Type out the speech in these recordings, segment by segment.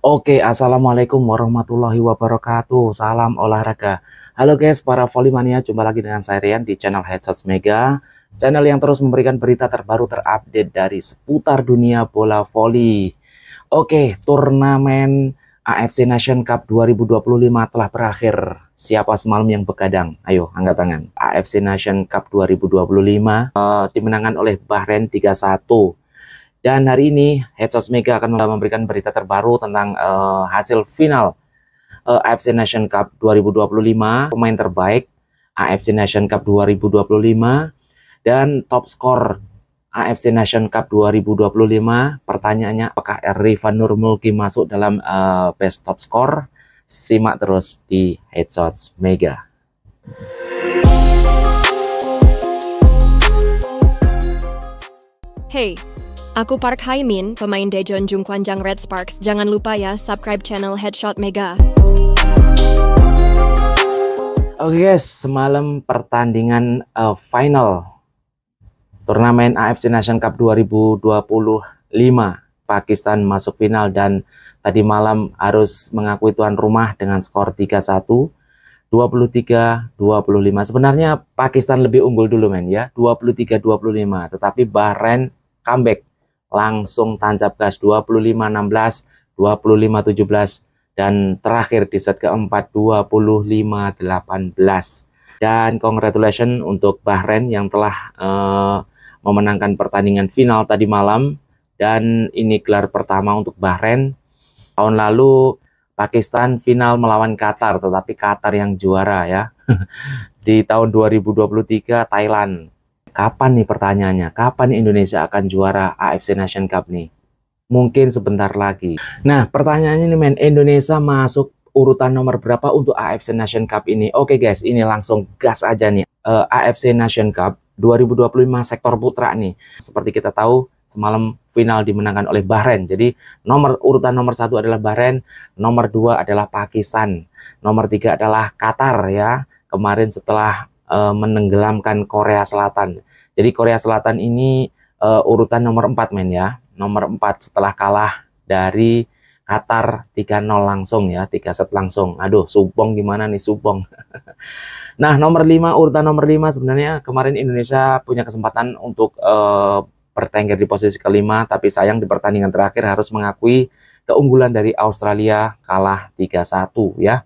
Oke, assalamualaikum warahmatullahi wabarakatuh. Salam olahraga. Halo guys, para volley jumpa lagi dengan saya Rian di channel Headshots Mega, channel yang terus memberikan berita terbaru terupdate dari seputar dunia bola voli. Oke, turnamen AFC Nation Cup 2025 telah berakhir. Siapa semalam yang begadang? Ayo, angkat tangan. AFC Nation Cup 2025 dimenangkan oleh Bahrain 3-1. Dan hari ini Headshots Mega akan memberikan berita terbaru tentang hasil final AFC Nation Cup 2025, pemain terbaik AFC Nation Cup 2025, dan top skor AFC Nation Cup 2025. Pertanyaannya, apakah Rifan Nurmulki masuk dalam best top skor? Simak terus di Headshots Mega. Hey, aku Park Haimin, pemain Daejeon Jungkwanjang Red Sparks. Jangan lupa ya, subscribe channel Headshot Mega. Oke guys, semalam pertandingan final turnamen AFC Nation Cup 2025. Pakistan masuk final dan tadi malam harus mengakui tuan rumah dengan skor 3-1, 23-25. Sebenarnya Pakistan lebih unggul dulu men ya, 23-25. Tetapi Bahrain comeback, langsung tancap gas 25-16, 25-17, dan terakhir di set keempat 25-18. Dan congratulations untuk Bahrain yang telah memenangkan pertandingan final tadi malam. Dan ini gelar pertama untuk Bahrain. Tahun lalu Pakistan final melawan Qatar, tetapi Qatar yang juara ya. Di tahun 2023 Thailand. Kapan nih pertanyaannya? Kapan Indonesia akan juara AFC Nation Cup nih? Mungkin sebentar lagi. Nah, pertanyaannya nih men, Indonesia masuk urutan nomor berapa untuk AFC Nation Cup ini? Oke guys, ini langsung gas aja nih. AFC Nation Cup 2025 sektor putra nih. Seperti kita tahu, semalam final dimenangkan oleh Bahrain. Jadi urutan nomor 1 adalah Bahrain, nomor 2 adalah Pakistan, nomor 3 adalah Qatar ya. Kemarin setelah menenggelamkan Korea Selatan. Jadi Korea Selatan ini urutan nomor 4 men ya. Nomor 4 setelah kalah dari Qatar 3-0 langsung ya, 3 set langsung. Aduh, Subong gimana nih Subong. Nah, nomor 5, urutan nomor 5 sebenarnya kemarin Indonesia punya kesempatan untuk bertengger di posisi kelima, tapi sayang di pertandingan terakhir harus mengakui keunggulan dari Australia, kalah 3-1 ya.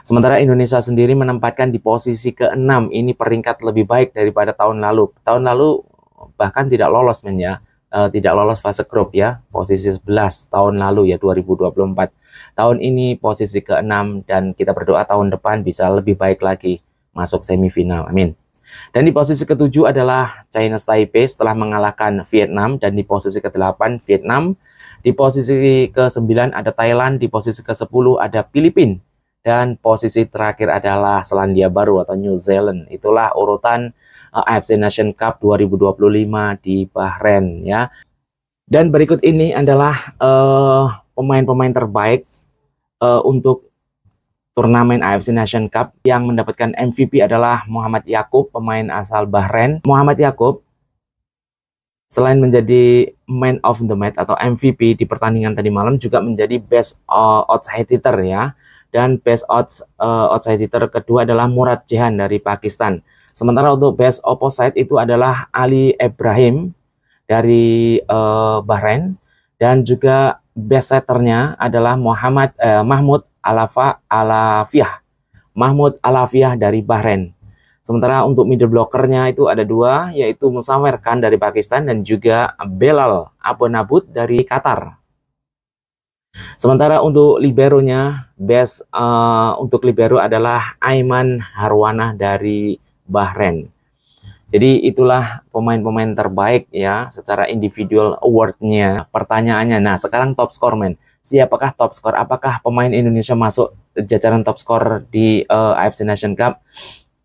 Sementara Indonesia sendiri menempatkan di posisi ke-6, ini peringkat lebih baik daripada tahun lalu. Tahun lalu bahkan tidak lolos men ya, tidak lolos fase grup ya, posisi 11 tahun lalu ya 2024. Tahun ini posisi ke-6 dan kita berdoa tahun depan bisa lebih baik lagi masuk semifinal, amin. Dan di posisi ke-7 adalah China Taipei setelah mengalahkan Vietnam, dan di posisi ke-8 Vietnam, di posisi ke-9 ada Thailand, di posisi ke-10 ada Filipina, dan posisi terakhir adalah Selandia Baru atau New Zealand. Itulah urutan AFC Nation Cup 2025 di Bahrain ya. Dan berikut ini adalah pemain-pemain terbaik untuk turnamen AFC Nation Cup. Yang mendapatkan MVP adalah Muhammad Yakub, pemain asal Bahrain. Muhammad Yakub selain menjadi man of the match atau MVP di pertandingan tadi malam, juga menjadi best outside hitter ya. Dan best outside hitter kedua adalah Murad Jehan dari Pakistan. Sementara untuk best opposite itu adalah Ali Ibrahim dari Bahrain, dan juga best setternya adalah Mahmud Alafiah dari Bahrain. Sementara untuk middle blockernya itu ada 2, yaitu Musawer Khan dari Pakistan dan juga Belal Abonabut dari Qatar. Sementara untuk liberonya, best untuk libero adalah Aiman Harwanah dari Bahrain. Jadi itulah pemain-pemain terbaik ya secara individual awardnya. Pertanyaannya, nah sekarang top skor men. Siapakah top skor? Apakah pemain Indonesia masuk jajaran top skor di AFC Nation Cup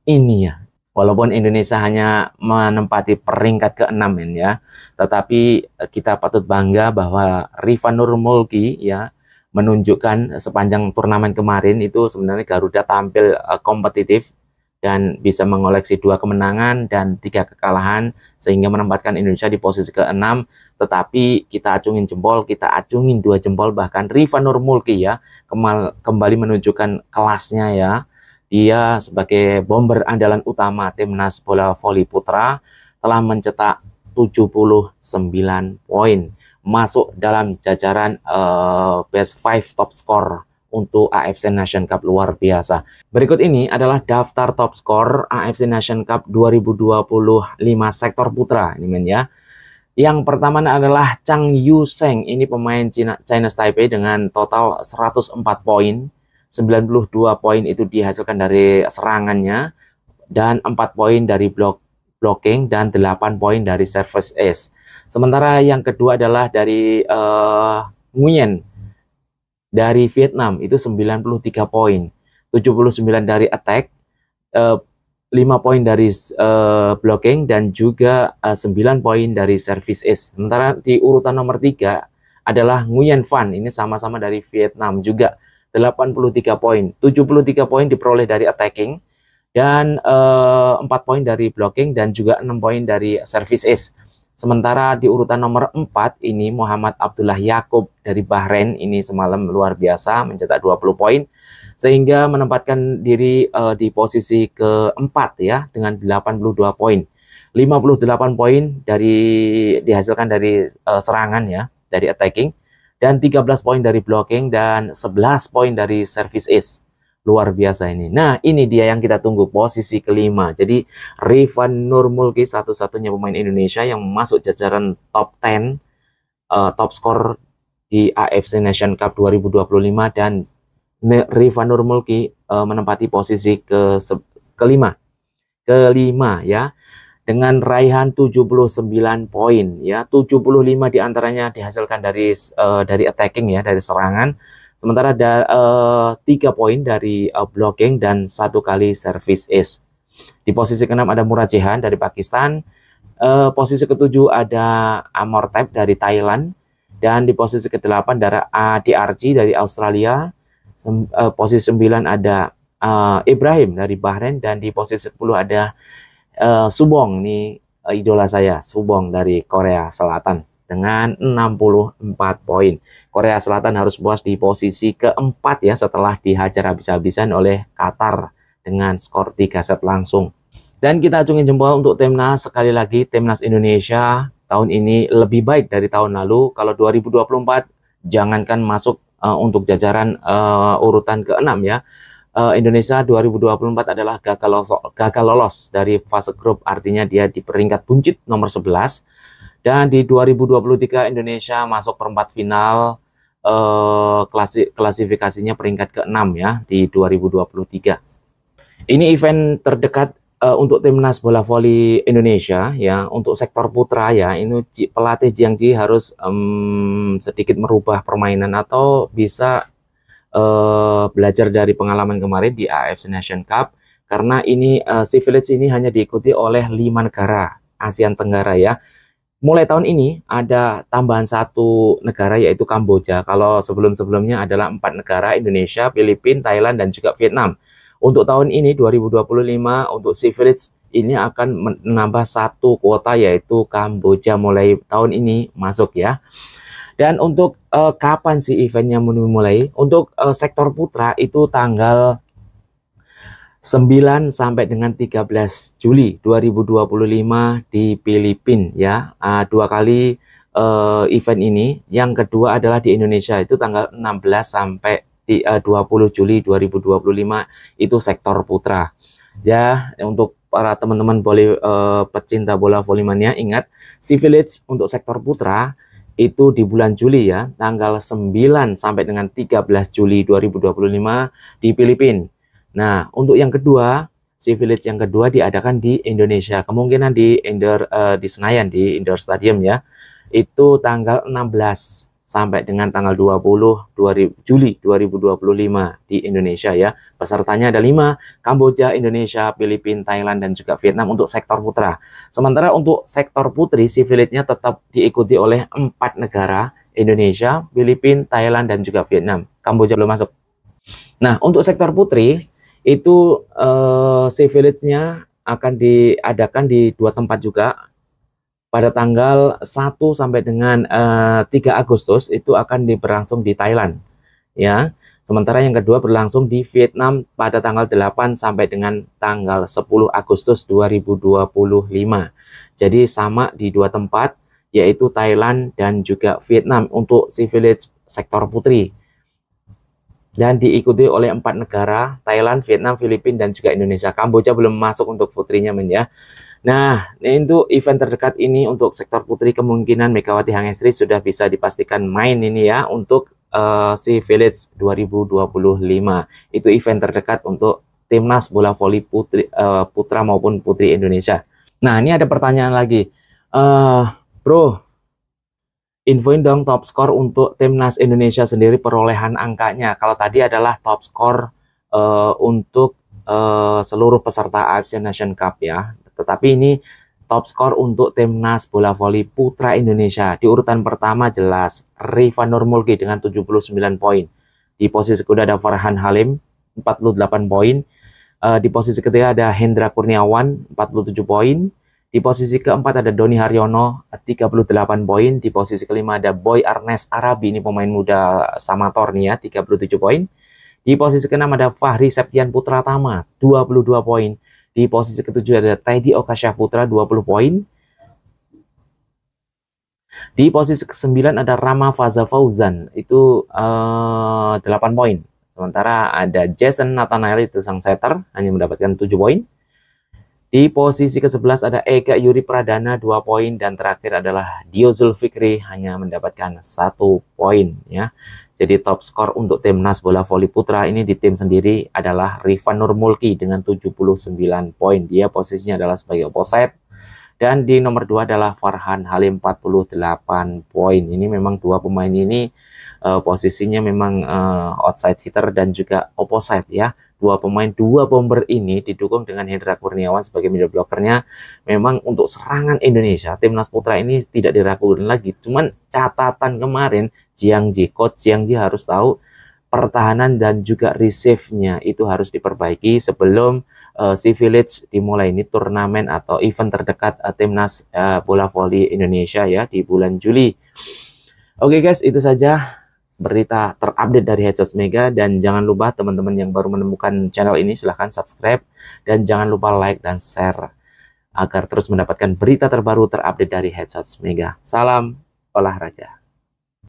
ini ya? Walaupun Indonesia hanya menempati peringkat ke-6 men ya, tetapi kita patut bangga bahwa Rifan Nurmulki ya menunjukkan sepanjang turnamen kemarin itu sebenarnya Garuda tampil kompetitif, dan bisa mengoleksi 2 kemenangan dan 3 kekalahan sehingga menempatkan Indonesia di posisi ke-6. Tetapi kita acungin jempol, kita acungin 2 jempol, bahkan Rifa Nurmulki ya kembali menunjukkan kelasnya ya. Dia sebagai bomber andalan utama timnas bola voli putra telah mencetak 79 poin, masuk dalam jajaran best 5 top score untuk AFC Nation Cup, luar biasa. Berikut ini adalah daftar top skor AFC Nation Cup 2025 sektor putra ini men ya. Yang pertama adalah Chang Yuseng, ini pemain China Taipei dengan total 104 poin. 92 poin itu dihasilkan dari serangannya dan 4 poin dari blocking dan 8 poin dari service ace. Sementara yang kedua adalah dari Nguyen dari Vietnam, itu 93 poin, 79 dari attack, 5 poin dari blocking, dan juga 9 poin dari service ace. Sementara di urutan nomor 3 adalah Nguyen Van, ini sama-sama dari Vietnam juga, 83 poin, 73 poin diperoleh dari attacking, dan 4 poin dari blocking, dan juga 6 poin dari service ace. Sementara di urutan nomor 4 ini Muhammad Abdullah Yakub dari Bahrain, ini semalam luar biasa mencetak 20 poin sehingga menempatkan diri di posisi keempat ya dengan 82 poin. 58 poin dihasilkan dari serangan ya, dari attacking, dan 13 poin dari blocking, dan 11 poin dari service ace. Luar biasa ini. Nah, ini dia yang kita tunggu, posisi kelima. Jadi, Rifa Nurmulki satu-satunya pemain Indonesia yang masuk jajaran top 10 top skor di AFC Nation Cup 2025, dan Rifa Nurmulki menempati posisi kelima ya, dengan raihan 79 poin ya. 75 diantaranya dihasilkan dari attacking ya, dari serangan. Sementara ada 3 poin dari blocking dan 1 kali service ace. Di posisi ke-6 ada Murad Jehan dari Pakistan. Posisi ke-7 ada Amortep dari Thailand. Dan di posisi ke-8 ada DRG dari Australia. Posisi 9 ada Ibrahim dari Bahrain. Dan di posisi 10 ada Subong, ini idola saya, Subong dari Korea Selatan dengan 64 poin. Korea Selatan harus puas di posisi keempat ya setelah dihajar habis-habisan oleh Qatar dengan skor 3 set langsung. Dan kita acungin jempol untuk timnas, sekali lagi timnas Indonesia tahun ini lebih baik dari tahun lalu. Kalau 2024 jangankan masuk untuk jajaran urutan ke-6 ya. Indonesia 2024 adalah gagal lolos dari fase grup, artinya dia di peringkat buncit nomor 11. Dan di 2023 Indonesia masuk perempat final, klasifikasinya peringkat ke-6 ya di 2023. Ini event terdekat untuk timnas bola voli Indonesia ya, untuk sektor putra ya. Ini pelatih Jiang Ji harus sedikit merubah permainan atau bisa belajar dari pengalaman kemarin di AFC Nation Cup, karena ini SEA Village ini hanya diikuti oleh 5 negara ASEAN Tenggara ya. Mulai tahun ini ada tambahan 1 negara yaitu Kamboja. Kalau sebelum-sebelumnya adalah 4 negara, Indonesia, Filipina, Thailand, dan juga Vietnam. Untuk tahun ini 2025 untuk SEA Village ini akan menambah 1 kuota yaitu Kamboja mulai tahun ini masuk ya. Dan untuk kapan sih eventnya mulai? Untuk sektor putra itu tanggal 9 sampai dengan 13 Juli 2025 di Filipina ya. 2 kali event ini. Yang kedua adalah di Indonesia, itu tanggal 16 sampai 20 Juli 2025 itu sektor putra. Ya, untuk para teman-teman pecinta bola voli mania, ingat SEA Village untuk sektor putra itu di bulan Juli ya, tanggal 9 sampai dengan 13 Juli 2025 di Filipina. Nah, untuk yang kedua, SEA Village yang kedua diadakan di Indonesia, kemungkinan di Senayan, di Indoor Stadium ya. Itu tanggal 16 sampai dengan tanggal 20 Juli 2025 di Indonesia ya. Pesertanya ada 5, Kamboja, Indonesia, Filipina, Thailand, dan juga Vietnam untuk sektor putra. Sementara untuk sektor putri, SEA Village-nya tetap diikuti oleh 4 negara, Indonesia, Filipina, Thailand, dan juga Vietnam. Kamboja belum masuk. Nah, untuk sektor putri Itu Sea Village-nya akan diadakan di 2 tempat juga. Pada tanggal 1 sampai dengan 3 Agustus itu akan berlangsung di Thailand, ya. Sementara yang kedua berlangsung di Vietnam pada tanggal 8 sampai dengan tanggal 10 Agustus 2025. Jadi sama di 2 tempat, yaitu Thailand dan juga Vietnam untuk Sea Village sektor putri. Dan diikuti oleh 4 negara, Thailand, Vietnam, Filipina, dan juga Indonesia. Kamboja belum masuk untuk putrinya, men ya. Nah, untuk event terdekat ini untuk sektor putri kemungkinan Megawati Hangestri sudah bisa dipastikan main ini ya untuk Sea Village 2025. Itu event terdekat untuk timnas bola voli putri, putra maupun putri Indonesia. Nah, ini ada pertanyaan lagi. Bro, infoin dong top skor untuk timnas Indonesia sendiri perolehan angkanya. Kalau tadi adalah top skor untuk seluruh peserta AFC Nation Cup ya. Tetapi ini top skor untuk timnas bola voli putra Indonesia. Di urutan pertama jelas Rifa Nurmulki dengan 79 poin. Di posisi kedua ada Farhan Halim 48 poin. Di posisi ketiga ada Hendra Kurniawan 47 poin. Di posisi keempat ada Doni Haryono 38 poin. Di posisi kelima ada Boy Arnes Arabi, ini pemain muda Samator nih ya, 37 poin. Di posisi keenam ada Fahri Septian Putra Tama 22 poin. Di posisi ketujuh ada Teddy Okasyah Putra 20 poin. Di posisi ke-9 ada Rama Faza Fauzan itu 8 poin. Sementara ada Jason Nathanael itu sang setter hanya mendapatkan 7 poin. Di posisi ke-11 ada Eka Yuri Pradana 2 poin dan terakhir adalah Dio Zulfikri hanya mendapatkan 1 poin ya. Jadi top skor untuk timnas bola voli putra ini di tim sendiri adalah Rifan Nurmulki dengan 79 poin. Dia posisinya adalah sebagai opposite. Dan di nomor 2 adalah Farhan Halim 48 poin. Ini memang dua pemain ini posisinya memang outside hitter dan juga opposite ya. Dua bomber ini didukung dengan Hendra Kurniawan sebagai middle blockernya. Memang untuk serangan Indonesia, timnas putra ini tidak diragukan lagi. Cuman catatan kemarin, Coach Jiang Ji harus tahu pertahanan dan juga receive-nya itu harus diperbaiki sebelum Sea Village dimulai. Ini turnamen atau event terdekat timnas bola voli Indonesia ya di bulan Juli. Oke guys, itu saja berita terupdate dari Headshots Mega, dan jangan lupa teman-teman yang baru menemukan channel ini silahkan subscribe dan jangan lupa like dan share agar terus mendapatkan berita terbaru terupdate dari Headshots Mega. Salam olahraga.